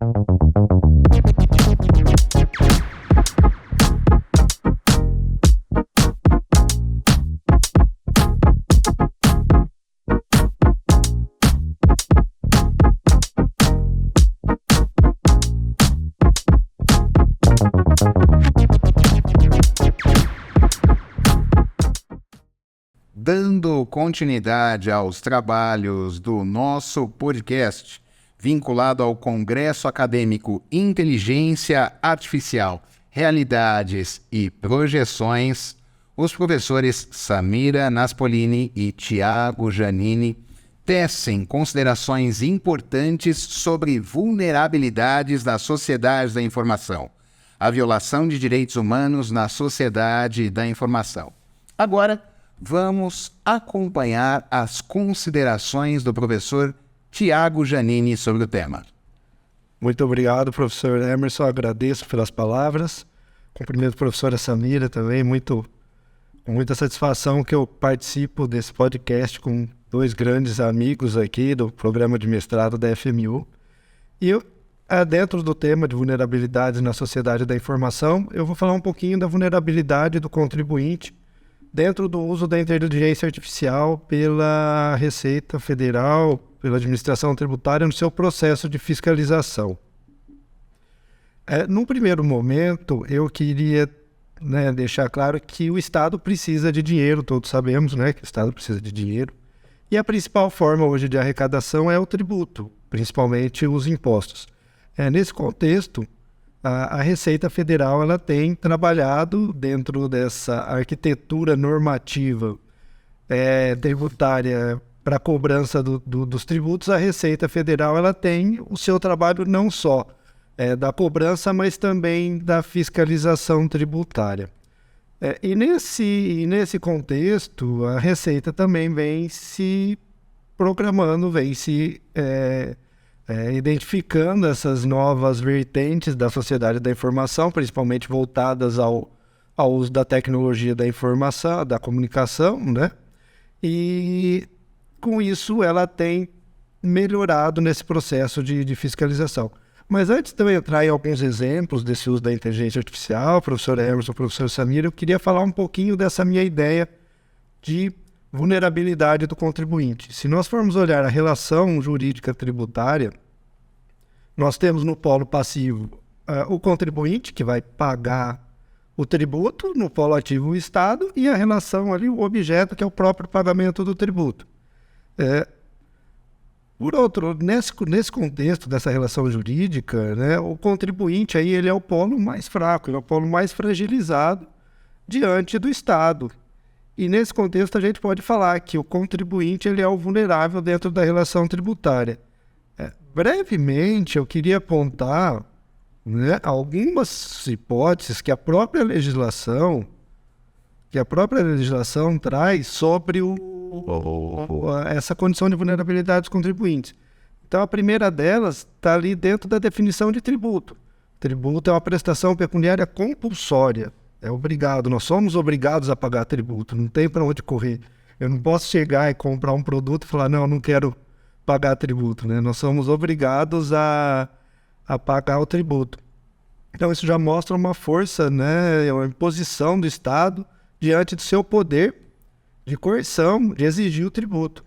Dando continuidade aos trabalhos do nosso podcast, vinculado ao Congresso Acadêmico Inteligência Artificial, Realidades e Projeções, os professores Samira Naspolini e Tiago Giannini tecem considerações importantes sobre vulnerabilidades das sociedades da informação, a violação de direitos humanos na sociedade da informação. Agora, vamos acompanhar as considerações do professor Tiago Giannini sobre o tema. Muito obrigado, professor Emerson. Agradeço pelas palavras. Cumprimento a professora Samira também. Com muita satisfação que eu participo desse podcast com dois grandes amigos aqui do programa de mestrado da FMU. E dentro do tema de vulnerabilidades na sociedade da informação, eu vou falar um pouquinho da vulnerabilidade do contribuinte dentro do uso da inteligência artificial pela Receita Federal, pela administração tributária, no seu processo de fiscalização. Num primeiro momento, eu queria deixar claro que o Estado precisa de dinheiro, todos sabemos que o Estado precisa de dinheiro, e a principal forma hoje de arrecadação é o tributo, principalmente os impostos. Nesse contexto, a Receita Federal ela tem trabalhado dentro dessa arquitetura normativa tributária para a cobrança dos tributos. A Receita Federal ela tem o seu trabalho não só da cobrança, mas também da fiscalização tributária. E nesse contexto, a Receita também vem se programando, vem se identificando essas novas vertentes da sociedade da informação, principalmente voltadas ao uso da tecnologia da informação, da comunicação, E com isso ela tem melhorado nesse processo de fiscalização. Mas antes de eu entrar em alguns exemplos desse uso da inteligência artificial, professor Emerson, professor Samira, eu queria falar um pouquinho dessa minha ideia de vulnerabilidade do contribuinte. Se nós formos olhar a relação jurídica tributária, nós temos no polo passivo o contribuinte, que vai pagar o tributo, no polo ativo o Estado, e a relação ali, o objeto, que é o próprio pagamento do tributo. Por outro, nesse contexto dessa relação jurídica, o contribuinte aí, ele é o polo mais fraco, ele é o polo mais fragilizado diante do Estado. E nesse contexto a gente pode falar que o contribuinte ele é o vulnerável dentro da relação tributária. Brevemente, eu queria apontar algumas hipóteses que a própria legislação traz sobre essa condição de vulnerabilidade dos contribuintes. Então, a primeira delas está ali dentro da definição de tributo. Tributo é uma prestação pecuniária compulsória. É obrigado, nós somos obrigados a pagar tributo, não tem para onde correr. Eu não posso chegar e comprar um produto e falar, não quero pagar tributo, Nós somos obrigados a pagar o tributo. Então isso já mostra uma força, uma imposição do Estado diante do seu poder de coerção, de exigir o tributo.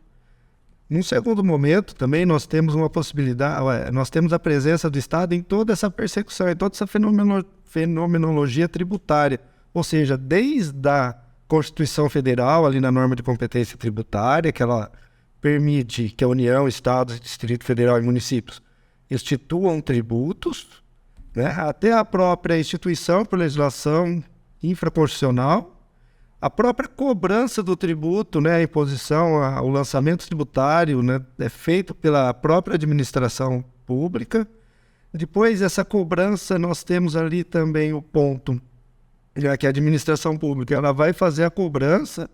Num segundo momento, também nós temos uma possibilidade, nós temos a presença do Estado em toda essa persecução, em toda essa fenomenologia tributária, ou seja, desde a Constituição Federal, ali na norma de competência tributária, que ela permite que a União, Estados, Distrito Federal e municípios instituam tributos, até a própria instituição por legislação infraconstitucional, a própria cobrança do tributo, a imposição, o lançamento tributário, é feito pela própria administração pública. Depois dessa cobrança, nós temos ali também o ponto, que a administração pública ela vai fazer a cobrança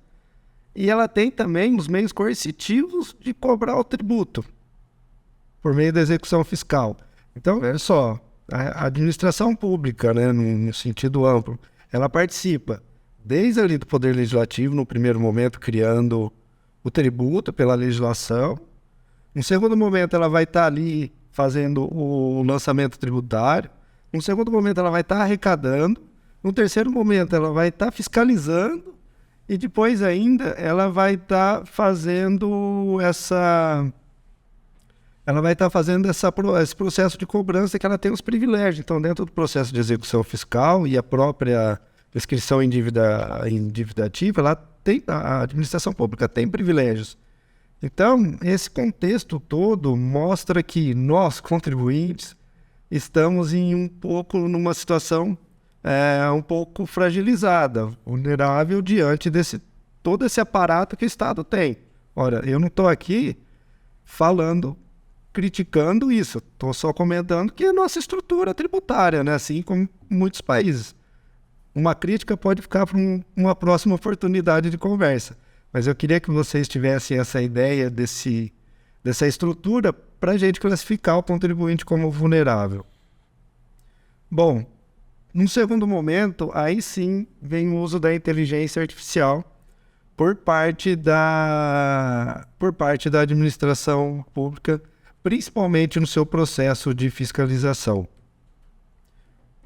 e ela tem também os meios coercitivos de cobrar o tributo, por meio da execução fiscal. Então, olha só, a administração pública, no sentido amplo, ela participa desde ali do Poder Legislativo, no primeiro momento, criando o tributo pela legislação. No segundo momento, ela vai estar ali fazendo o lançamento tributário. Num segundo momento, ela vai estar arrecadando. No terceiro momento, ela vai estar fiscalizando. E depois ainda, ela vai estar fazendo esse processo de cobrança que ela tem os privilégios. Então, dentro do processo de execução fiscal e a própria prescrição em dívida ativa, a administração pública tem privilégios. Então, esse contexto todo mostra que nós, contribuintes, estamos numa situação um pouco fragilizada, vulnerável diante todo esse aparato que o Estado tem. Ora, eu não estou aqui criticando isso, estou só comentando que é a nossa estrutura tributária, né? Assim como muitos países. Uma crítica pode ficar para uma próxima oportunidade de conversa, mas eu queria que vocês tivessem essa ideia dessa estrutura para a gente classificar o contribuinte como vulnerável. Bom, num segundo momento, aí sim vem o uso da inteligência artificial por parte da administração pública, principalmente no seu processo de fiscalização.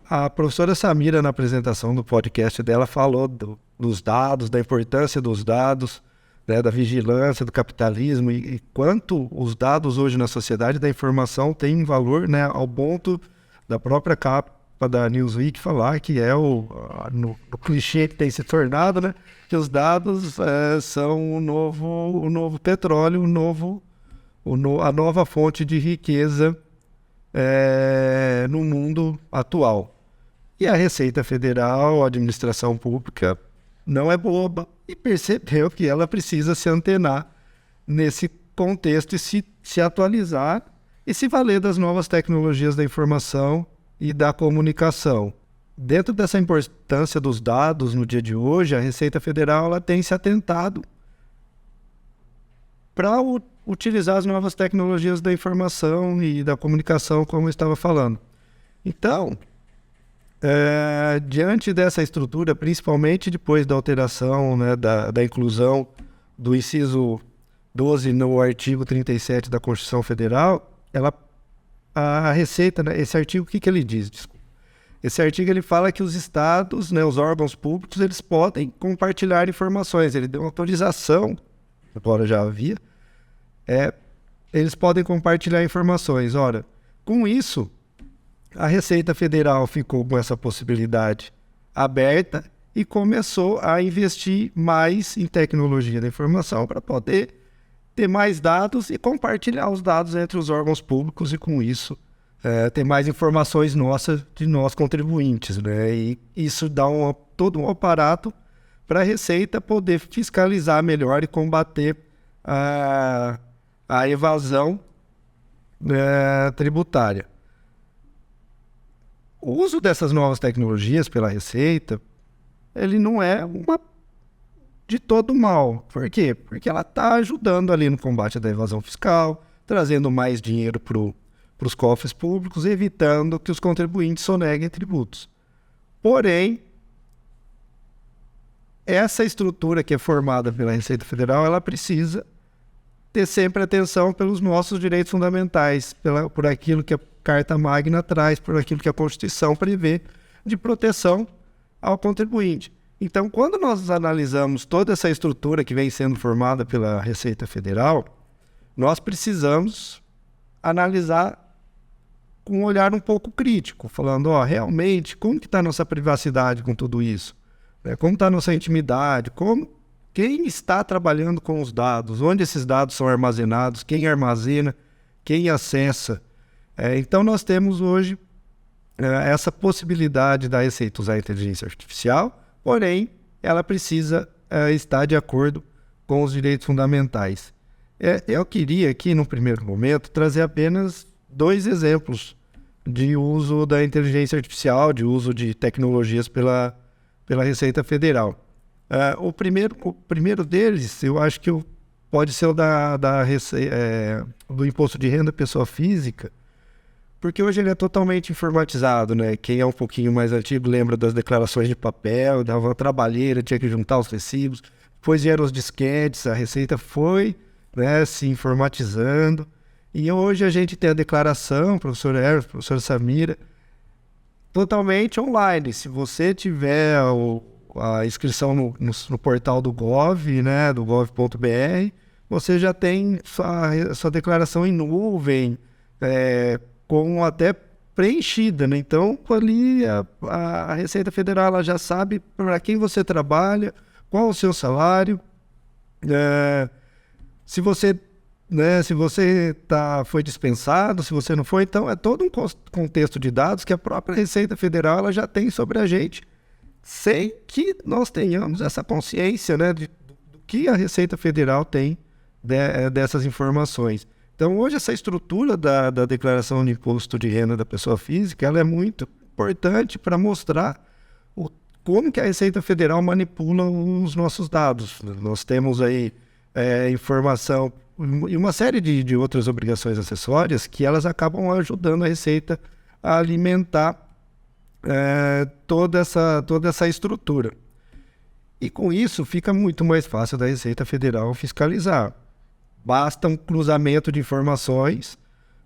A professora Samira, na apresentação do podcast dela, falou dos dados, da importância dos dados, né, da vigilância, do capitalismo e quanto os dados hoje na sociedade da informação têm um valor, né, ao ponto da própria capa da Newsweek falar que no clichê que tem se tornado, né, que os dados são o novo petróleo, a nova fonte de riqueza no mundo atual. E a Receita Federal, a administração pública, não é boba e percebeu que ela precisa se antenar nesse contexto e se atualizar e se valer das novas tecnologias da informação e da comunicação. Dentro dessa importância dos dados no dia de hoje, a Receita Federal ela tem se atentado para utilizar as novas tecnologias da informação e da comunicação, como eu estava falando. Então, diante dessa estrutura, principalmente depois da alteração, né, da inclusão do inciso 12 no artigo 37 da Constituição Federal, a Receita, né, esse artigo, o que ele diz? Desculpa. Esse artigo ele fala que os estados, né, os órgãos públicos, eles podem compartilhar informações. Ele deu autorização, agora já havia, eles podem compartilhar informações. Ora, com isso, a Receita Federal ficou com essa possibilidade aberta e começou a investir mais em tecnologia da informação para poder ter mais dados e compartilhar os dados entre os órgãos públicos e, com isso, ter mais informações de nós contribuintes, né? E isso dá todo um aparato para a Receita poder fiscalizar melhor e combater a evasão tributária. O uso dessas novas tecnologias pela Receita, ele não é de todo mal. Por quê? Porque ela está ajudando ali no combate da evasão fiscal, trazendo mais dinheiro para os cofres públicos, evitando que os contribuintes soneguem tributos. Porém, essa estrutura que é formada pela Receita Federal, ela precisa ter sempre atenção pelos nossos direitos fundamentais, por aquilo que a Carta Magna traz, por aquilo que a Constituição prevê de proteção ao contribuinte. Então, quando nós analisamos toda essa estrutura que vem sendo formada pela Receita Federal, nós precisamos analisar com um olhar um pouco crítico, falando, realmente, como que está a nossa privacidade com tudo isso? Como está a nossa intimidade? Quem está trabalhando com os dados? Onde esses dados são armazenados? Quem armazena? Quem acessa? Então, nós temos hoje essa possibilidade da Receita usar a inteligência artificial, porém, ela precisa estar de acordo com os direitos fundamentais. Eu queria aqui, no primeiro momento, trazer apenas 2 exemplos de uso da inteligência artificial, de uso de tecnologias pela Receita Federal. O primeiro deles, eu acho que pode ser o do Imposto de Renda Pessoa Física, porque hoje ele é totalmente informatizado, né? Quem é um pouquinho mais antigo lembra das declarações de papel, dava uma trabalheira, tinha que juntar os recibos, depois vieram os disquetes, a Receita foi, né, se informatizando, E hoje a gente tem a declaração, professor Eros, professor Samira, totalmente online. Se você tiver a inscrição no portal do Gov, né, do gov.br, você já tem sua declaração em nuvem, com até preenchida, né? Então, ali a Receita Federal ela já sabe para quem você trabalha, qual o seu salário, se você, né, se você foi dispensado, se você não foi. Então, é todo um contexto de dados que a própria Receita Federal ela já tem sobre a gente, sem que nós tenhamos essa consciência, né, do que a Receita Federal tem dessas informações. Então, hoje, essa estrutura da declaração de imposto de renda da pessoa física ela é muito importante para mostrar como que a Receita Federal manipula os nossos dados. Nós temos aí informação e uma série de outras obrigações acessórias que elas acabam ajudando a Receita a alimentar toda essa estrutura. E com isso fica muito mais fácil da Receita Federal fiscalizar. Basta um cruzamento de informações,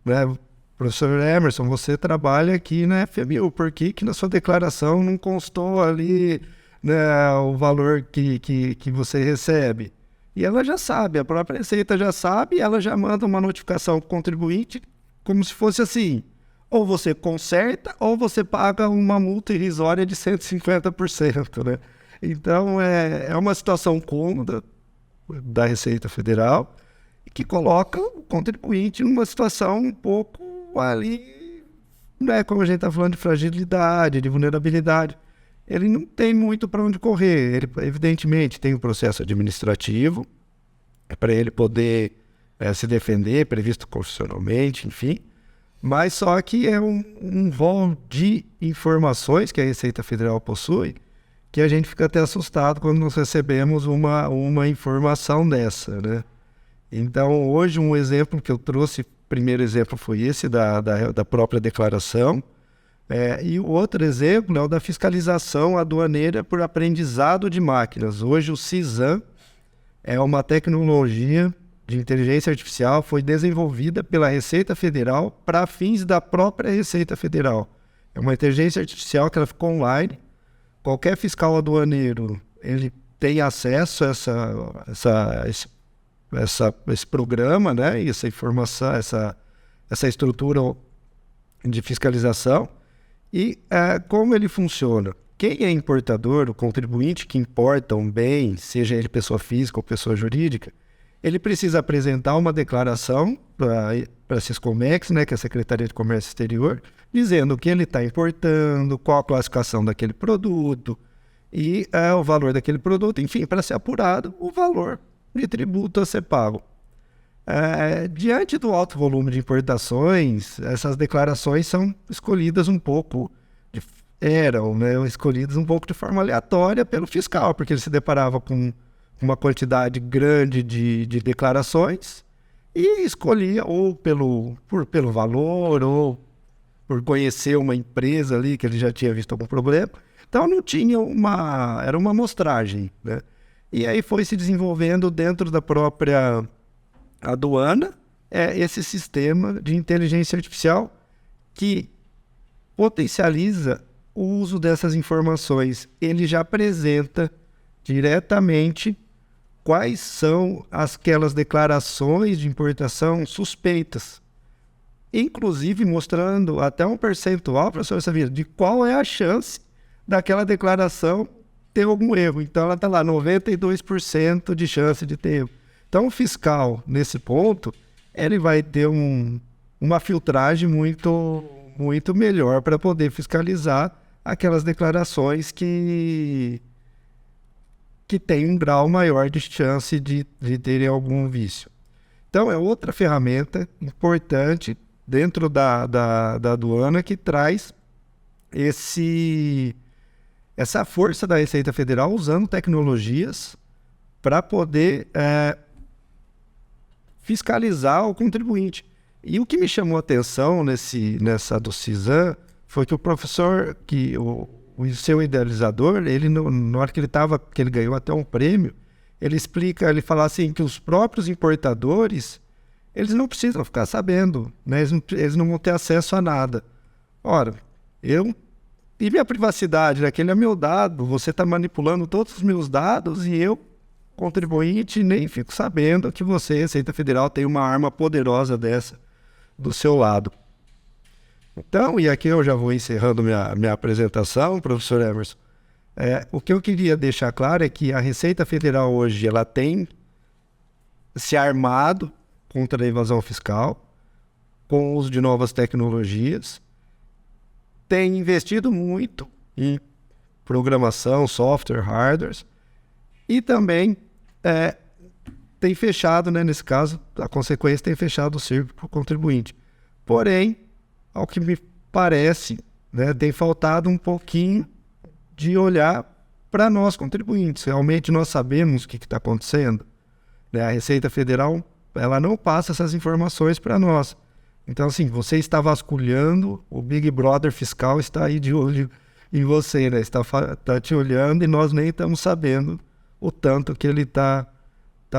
né? Professor Emerson, você trabalha aqui na FMU, por que na sua declaração não constou ali, né, o valor que você recebe? E ela já sabe, a própria Receita já sabe, ela já manda uma notificação para o contribuinte como se fosse assim: ou você conserta ou você paga uma multa irrisória de 150%, né? Então, é uma situação cômoda da Receita Federal que coloca o contribuinte numa situação um pouco ali, né, como a gente está falando de fragilidade, de vulnerabilidade. Ele não tem muito para onde correr. Ele, evidentemente, tem um processo administrativo para ele poder se defender, previsto constitucionalmente, enfim. Mas só que é um rol de informações que a Receita Federal possui que a gente fica até assustado quando nós recebemos uma informação dessa, né? Então, hoje, um exemplo que eu trouxe, primeiro exemplo foi esse da própria declaração, e o outro exemplo é o da fiscalização aduaneira por aprendizado de máquinas. Hoje, o CISAM é uma tecnologia de inteligência artificial, foi desenvolvida pela Receita Federal para fins da própria Receita Federal. É uma inteligência artificial que ela ficou online. Qualquer fiscal aduaneiro ele tem acesso a esse programa, né, e essa informação, essa estrutura de fiscalização. E como ele funciona? Quem é importador, o contribuinte que importa um bem, seja ele pessoa física ou pessoa jurídica, ele precisa apresentar uma declaração para a Siscomex, né, que é a Secretaria de Comércio Exterior, dizendo o que ele está importando, qual a classificação daquele produto e o valor daquele produto, enfim, para ser apurado o valor de tributo a ser pago. Diante do alto volume de importações, essas declarações são escolhidas um pouco, escolhidas um pouco de forma aleatória pelo fiscal, porque ele se deparava com uma quantidade grande de declarações e escolhia ou pelo valor ou por conhecer uma empresa ali que ele já tinha visto algum problema. Então não tinha era uma amostragem, né? E aí foi se desenvolvendo dentro da própria aduana esse sistema de inteligência artificial que potencializa o uso dessas informações. Ele já apresenta diretamente quais são aquelas declarações de importação suspeitas, inclusive mostrando até um percentual, professor Samira, de qual é a chance daquela declaração ter algum erro. Então ela está lá, 92% de chance de ter erro. Então o fiscal, nesse ponto, ele vai ter uma filtragem muito, muito melhor para poder fiscalizar aquelas declarações que tem um grau maior de chance de terem algum vício. Então é outra ferramenta importante dentro da aduana que traz essa força da Receita Federal usando tecnologias para poder fiscalizar o contribuinte. E o que me chamou a atenção nessa do CISAM foi que o professor, o seu idealizador, ele na hora que ele ganhou até um prêmio, ele fala assim que os próprios importadores eles não precisam ficar sabendo, né? Eles não vão ter acesso a nada. Ora, e minha privacidade, né? Aquele é meu dado, você está manipulando todos os meus dados e eu, contribuinte, nem fico sabendo que você, Receita Federal, tem uma arma poderosa dessa do seu lado. Então, e aqui eu já vou encerrando minha apresentação, professor Emerson. O que eu queria deixar claro é que a Receita Federal hoje ela tem se armado contra a evasão fiscal, com o uso de novas tecnologias, tem investido muito em programação, software, hardware, e também tem fechado, né, nesse caso, a consequência tem fechado o círculo para o contribuinte. Porém, ao que me parece, né, tem faltado um pouquinho de olhar para nós contribuintes. Realmente nós sabemos o que está acontecendo, né? A Receita Federal ela não passa essas informações para nós. Então, assim, você está vasculhando, o Big Brother fiscal está aí de olho em você, né? Está te olhando e nós nem estamos sabendo o tanto que ele está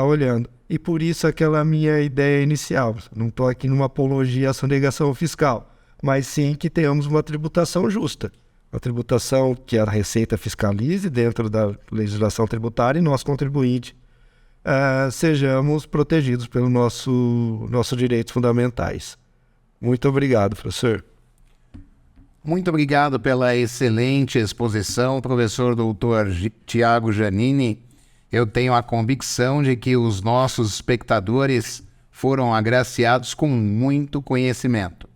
olhando. E por isso aquela minha ideia inicial. Não estou aqui numa apologia à sonegação fiscal, mas sim que tenhamos uma tributação justa. Uma tributação que a Receita fiscalize dentro da legislação tributária e nós, contribuinte, sejamos protegidos pelos nossos direitos fundamentais. Muito obrigado, professor. Muito obrigado pela excelente exposição, professor doutor Tiago Giannini. Eu tenho a convicção de que os nossos espectadores foram agraciados com muito conhecimento.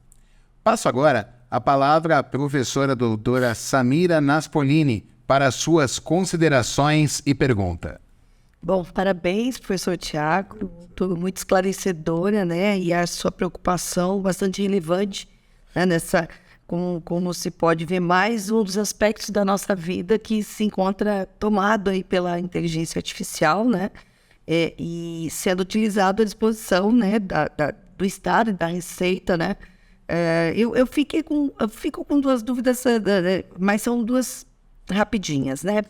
Passo agora a palavra à professora doutora Samira Naspolini para suas considerações e pergunta. Bom, parabéns, professor Tiago, muito esclarecedora, né? E a sua preocupação bastante relevante, né? Como se pode ver, mais um dos aspectos da nossa vida que se encontra tomado aí pela inteligência artificial, né? E sendo utilizado à disposição, né? Do Estado e da Receita, né? Eu fico com duas dúvidas, mas são duas rapidinhas, né?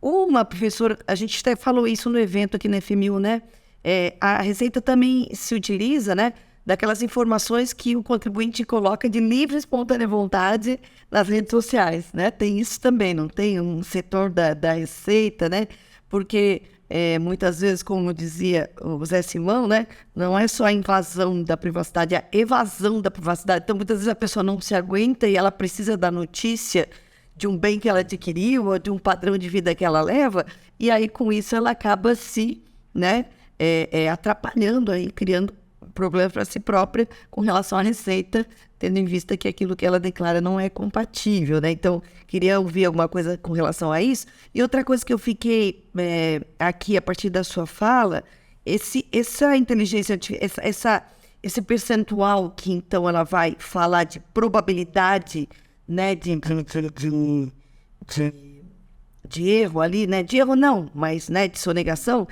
Uma, professor, a gente até falou isso no evento aqui na FMU, né? A Receita também se utiliza, né, daquelas informações que o contribuinte coloca de livre e espontânea vontade nas redes sociais, né? Tem isso também, não tem um setor da Receita, né? Porque muitas vezes, como dizia o Zé Simão, né, não é só a invasão da privacidade, é a evasão da privacidade. Então, muitas vezes a pessoa não se aguenta e ela precisa da notícia de um bem que ela adquiriu ou de um padrão de vida que ela leva, e aí com isso ela acaba se, né, atrapalhando, aí, criando problemas para si própria com relação à Receita, tendo em vista que aquilo que ela declara não é compatível, né? Então, queria ouvir alguma coisa com relação a isso. E outra coisa que eu fiquei aqui a partir da sua fala, essa inteligência, esse percentual que então ela vai falar de probabilidade, né, de erro ali, né, de erro não, mas, né, de sonegação,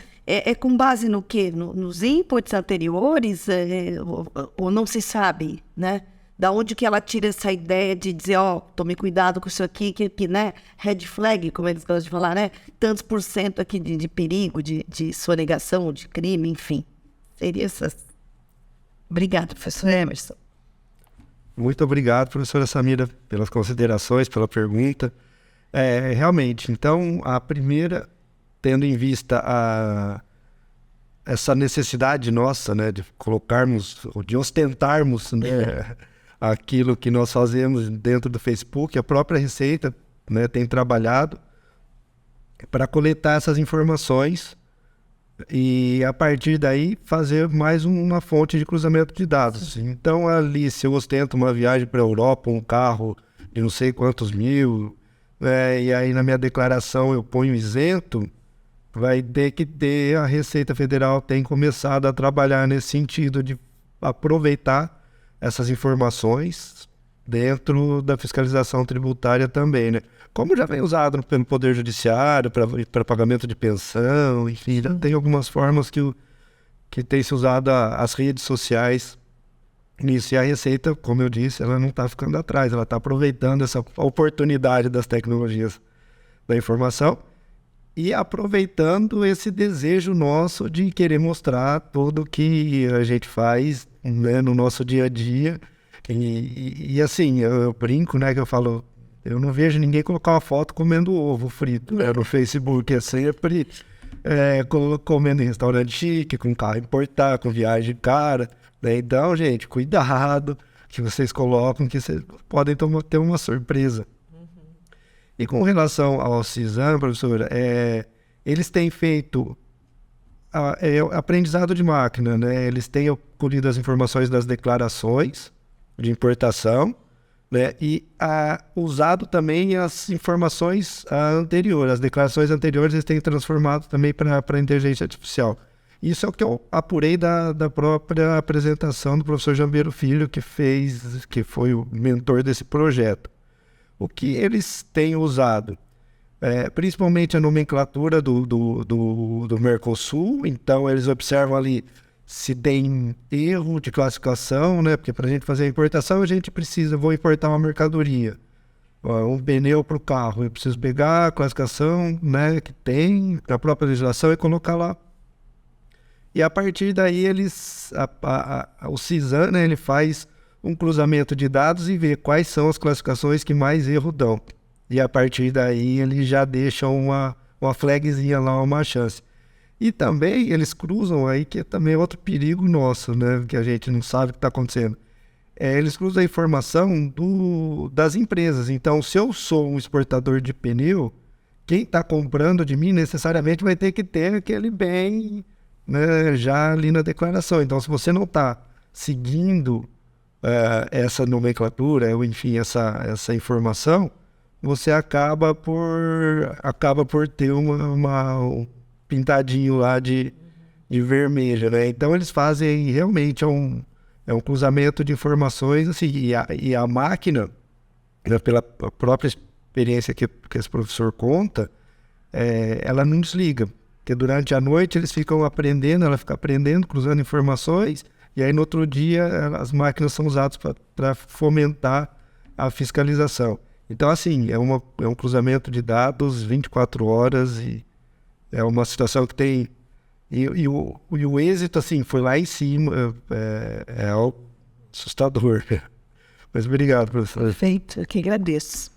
com base no quê? Nos inputs anteriores, ou não se sabe, né, da onde que ela tira essa ideia de dizer, tome cuidado com isso aqui, que né, red flag, como eles gostam de falar, né, tantos por cento aqui de perigo, de sonegação, de crime, enfim, seria essas. Obrigada, professor Emerson. Muito obrigado, professora Samira, pelas considerações, pela pergunta. Realmente, então, a primeira, tendo em vista essa necessidade nossa, né, de colocarmos, de ostentarmos, né, aquilo que nós fazemos dentro do Facebook, a própria Receita, né, tem trabalhado para coletar essas informações e, a partir daí, fazer mais uma fonte de cruzamento de dados. Então, ali, se eu ostento uma viagem para a Europa, um carro de não sei quantos mil, e aí na minha declaração eu ponho isento, vai ter que ter, a Receita Federal tem começado a trabalhar nesse sentido de aproveitar essas informações dentro da fiscalização tributária também, né? Como já vem usado pelo Poder Judiciário para pagamento de pensão, enfim, já tem algumas formas que tem se usado as redes sociais nisso. E a Receita, como eu disse, ela não está ficando atrás, ela está aproveitando essa oportunidade das tecnologias da informação. e aproveitando esse desejo nosso de querer mostrar tudo que a gente faz, né, no nosso dia a dia. E assim, eu brinco, né, que eu falo, eu não vejo ninguém colocar uma foto comendo ovo frito, né, no Facebook. É sempre comendo em restaurante chique, com carro importado, com viagem cara, né? Então, gente, cuidado que vocês colocam, que vocês podem ter uma surpresa. E com relação ao CISAM, professora, eles têm feito aprendizado de máquina, né? Eles têm colhido as informações das declarações de importação, né? E usado também as informações anteriores, as declarações anteriores eles têm transformado também para a inteligência artificial. Isso é o que eu apurei da própria apresentação do professor Jambeiro Filho, que foi o mentor desse projeto. O que eles têm usado? Principalmente a nomenclatura do Mercosul. Então, eles observam ali se tem erro de classificação, né? Porque para a gente fazer a importação, a gente vou importar uma mercadoria, um pneu para o carro. Eu preciso pegar a classificação, né, que tem da própria legislação e colocar lá. E a partir daí, o CISAM, né, ele faz um cruzamento de dados e vê quais são as classificações que mais erro dão. E a partir daí ele já deixa uma flagzinha lá, uma chance. E também eles cruzam aí, que é também outro perigo nosso, né? Que a gente não sabe o que está acontecendo. Eles cruzam a informação das empresas. Então, se eu sou um exportador de pneu, quem está comprando de mim necessariamente vai ter que ter aquele bem, né, já ali na declaração. Então, se você não está seguindo essa nomenclatura, ou enfim, essa informação, você acaba por ter um pintadinho lá de vermelho, né? Então eles fazem realmente um cruzamento de informações, assim, e a máquina, né, pela própria experiência que esse professor conta, ela não desliga, porque durante a noite eles ficam aprendendo, ela fica aprendendo, cruzando informações, e aí no outro dia as máquinas são usadas para fomentar a fiscalização. Então, assim, é um cruzamento de dados 24 horas e é uma situação que tem... E o êxito, assim, foi lá em cima, é assustador. Mas obrigado, professor. Perfeito, eu que agradeço.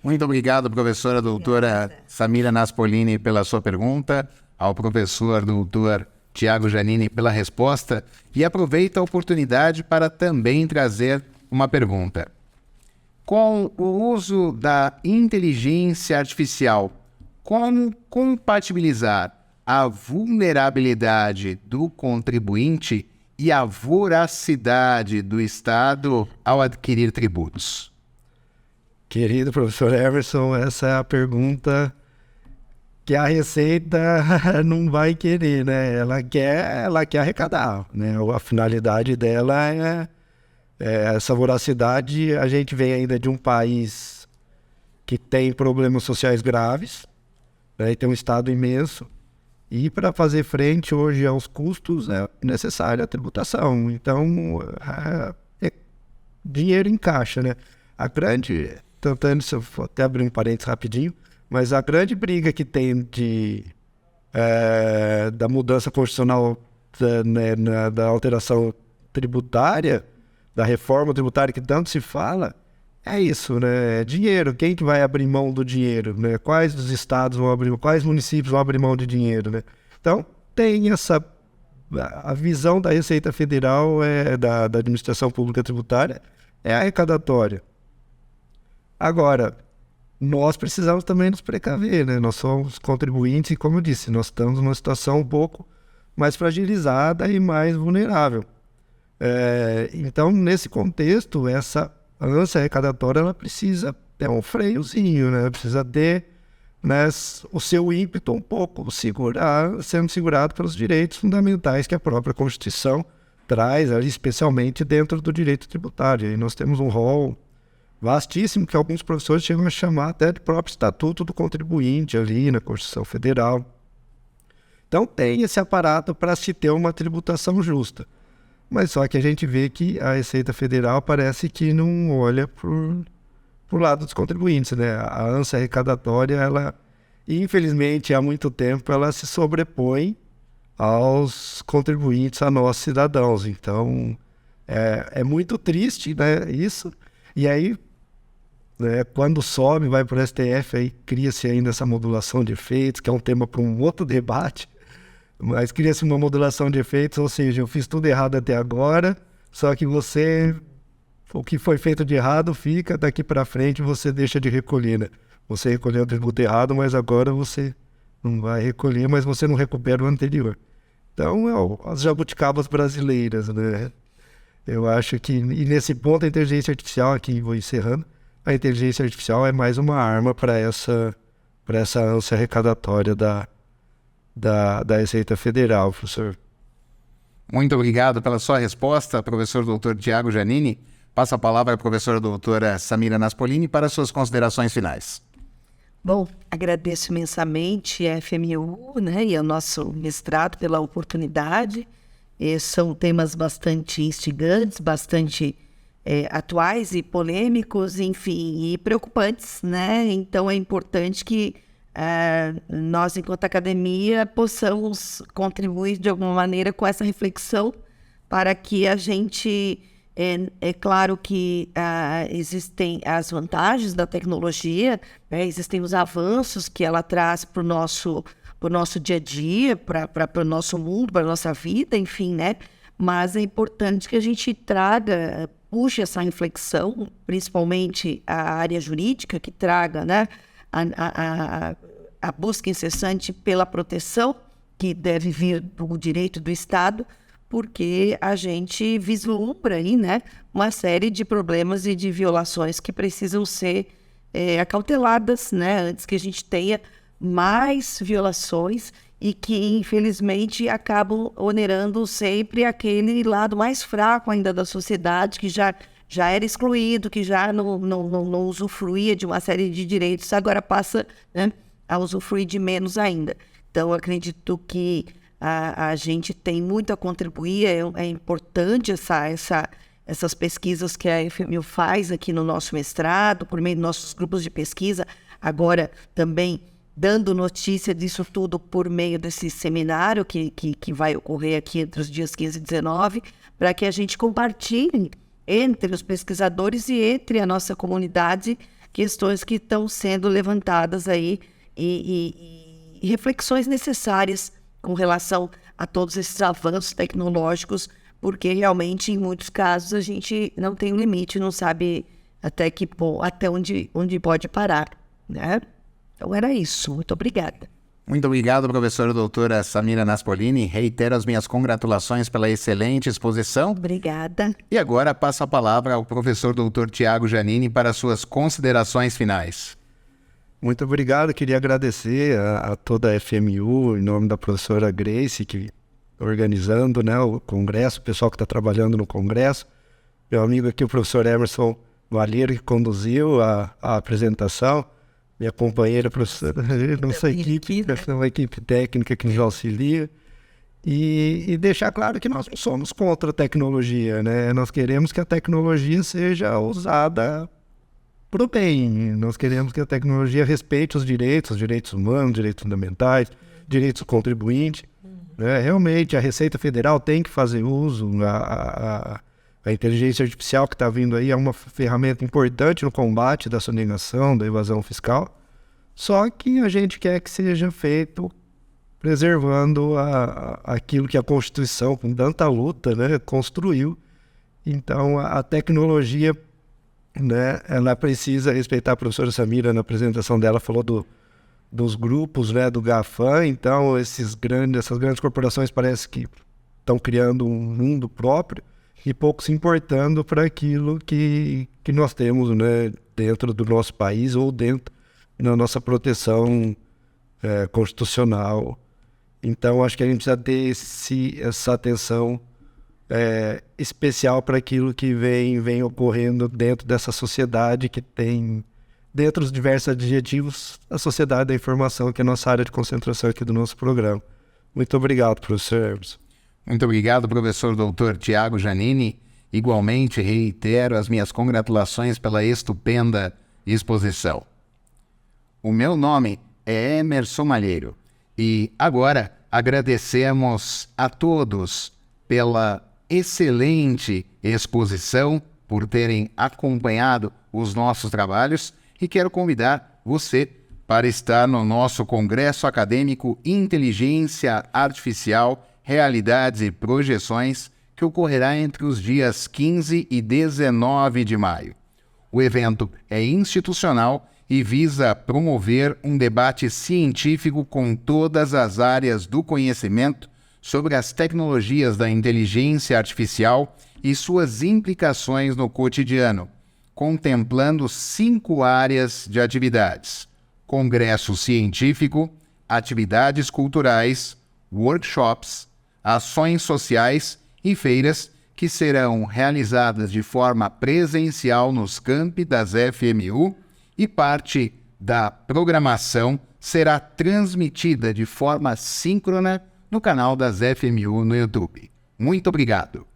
Muito obrigado, professora doutora Samira Naspolini, pela sua pergunta, ao professor doutor Tiago Giannini pela resposta, e aproveito a oportunidade para também trazer uma pergunta. Com o uso da inteligência artificial, como compatibilizar a vulnerabilidade do contribuinte e a voracidade do Estado ao adquirir tributos? Querido professor Everson, essa é a pergunta que a Receita não vai querer, né? Ela quer arrecadar, né? A finalidade dela é essa voracidade. A gente vem ainda de um país que tem problemas sociais graves, né? E tem um Estado imenso. E para fazer frente hoje aos custos é necessária a tributação. Então, dinheiro em caixa, né? Se eu vou até abrir um parênteses rapidinho, mas a grande briga que tem da mudança constitucional, da alteração tributária, da reforma tributária que tanto se fala, é isso, né? É dinheiro. Quem que vai abrir mão do dinheiro, né? Quais dos estados vão abrir, quais municípios vão abrir mão de dinheiro, né? Então, tem a visão da Receita Federal, da Administração Pública Tributária, é arrecadatória. Agora, nós precisamos também nos precaver, né? Nós somos contribuintes e, como eu disse, nós estamos numa situação um pouco mais fragilizada e mais vulnerável. Então, nesse contexto, essa ânsia arrecadatória, ela precisa ter um freiozinho, né? Precisa ter, né, o seu ímpeto um pouco sendo segurado pelos direitos fundamentais que a própria Constituição traz, ali, especialmente dentro do direito tributário. E nós temos um rol vastíssimo que alguns professores chegam a chamar até de próprio Estatuto do Contribuinte ali na Constituição Federal. Então tem esse aparato para se ter uma tributação justa. Mas só que a gente vê que a Receita Federal parece que não olha para o lado dos contribuintes, né? A ânsia arrecadatória, E, infelizmente, há muito tempo ela se sobrepõe aos contribuintes, a nós cidadãos. Então, é muito triste, né, isso. E aí, né, quando sobe, vai para o STF, aí cria-se ainda essa modulação de efeitos, que é um tema para um outro debate, mas cria-se uma modulação de efeitos, ou seja, eu fiz tudo errado até agora, só que o que foi feito de errado fica, daqui para frente você deixa de recolher, né? Você recolheu o tributo errado, mas agora você não vai recolher, mas você não recupera o anterior. Então, as jabuticabas brasileiras, né? Eu acho que, e nesse ponto, a inteligência artificial, aqui vou encerrando, a inteligência artificial é mais uma arma para essa ânsia arrecadatória da Receita Federal, professor. Muito obrigado pela sua resposta, professor Dr. Tiago Giannini. Passo a palavra à professora doutora Samira Naspolini para suas considerações finais. Bom, agradeço imensamente a FMU, né, e ao nosso mestrado pela oportunidade. São temas bastante instigantes, bastante atuais e polêmicos, enfim, e preocupantes, né? Então é importante que nós, enquanto academia, possamos contribuir de alguma maneira com essa reflexão para que a gente... É claro que existem as vantagens da tecnologia, né? Existem os avanços que ela traz para o nosso dia a dia, para o nosso mundo, para a nossa vida, enfim, né? Mas é importante que a gente puxe essa reflexão, principalmente a área jurídica, que traga, né, a busca incessante pela proteção, que deve vir do direito do Estado, porque a gente vislumbra aí, né, uma série de problemas e de violações que precisam ser acauteladas, né, antes que a gente tenha mais violações e que, infelizmente, acabam onerando sempre aquele lado mais fraco ainda da sociedade, que já era excluído, que já não usufruía de uma série de direitos, agora passa, né, a usufruir de menos ainda. Então, eu acredito que a gente tem muito a contribuir, é importante essas pesquisas que a FMU faz aqui no nosso mestrado, por meio dos nossos grupos de pesquisa, agora também dando notícia disso tudo por meio desse seminário que vai ocorrer aqui entre os dias 15 e 19, para que a gente compartilhe entre os pesquisadores e entre a nossa comunidade questões que estão sendo levantadas aí e reflexões necessárias com relação a todos esses avanços tecnológicos, porque realmente, em muitos casos, a gente não tem um limite, não sabe até onde pode parar, né? Então era isso. Muito obrigada. Muito obrigado, professora doutora Samira Naspolini. Reitero as minhas congratulações pela excelente exposição. Obrigada. E agora passo a palavra ao professor doutor Tiago Giannini para suas considerações finais. Muito obrigado. Queria agradecer a toda a FMU, em nome da professora Grace, que organizando, né, o congresso, o pessoal que está trabalhando no congresso. Meu amigo aqui, o professor Emerson Valheiro, que conduziu a apresentação. Minha companheira, professora, nossa equipe, uma equipe técnica que nos auxilia. E deixar claro que nós não somos contra a tecnologia, né? Nós queremos que a tecnologia seja usada para o bem. Nós queremos que a tecnologia respeite os direitos humanos, direitos fundamentais, direitos do contribuinte. Né? Realmente, a Receita Federal tem que fazer uso. A inteligência artificial que está vindo aí é uma ferramenta importante no combate da sonegação, da evasão fiscal. Só que a gente quer que seja feito preservando aquilo que a Constituição, com tanta luta, né, construiu. Então, a tecnologia, né, ela precisa respeitar. A professora Samira, na apresentação dela, falou dos grupos, né, do GAFAM. Então, essas grandes corporações parece que estão criando um mundo próprio e pouco se importando para aquilo que nós temos, né, dentro do nosso país ou dentro da nossa proteção constitucional. Então, acho que a gente precisa ter essa atenção especial para aquilo que vem ocorrendo dentro dessa sociedade que tem, dentro dos diversos adjetivos, a sociedade da informação, que é a nossa área de concentração aqui do nosso programa. Muito obrigado, professor Emerson. Muito obrigado, professor doutor Tiago Giannini. Igualmente, reitero as minhas congratulações pela estupenda exposição. O meu nome é Emerson Malheiro. E agora agradecemos a todos pela excelente exposição, por terem acompanhado os nossos trabalhos, e quero convidar você para estar no nosso Congresso Acadêmico Inteligência Artificial, Realidades e Projeções, que ocorrerá entre os dias 15 e 19 de maio. O evento é institucional e visa promover um debate científico com todas as áreas do conhecimento sobre as tecnologias da inteligência artificial e suas implicações no cotidiano, contemplando 5 áreas de atividades: congresso científico, atividades culturais, workshops, ações sociais e feiras que serão realizadas de forma presencial nos campi das FMU, e parte da programação será transmitida de forma síncrona no canal das FMU no YouTube. Muito obrigado!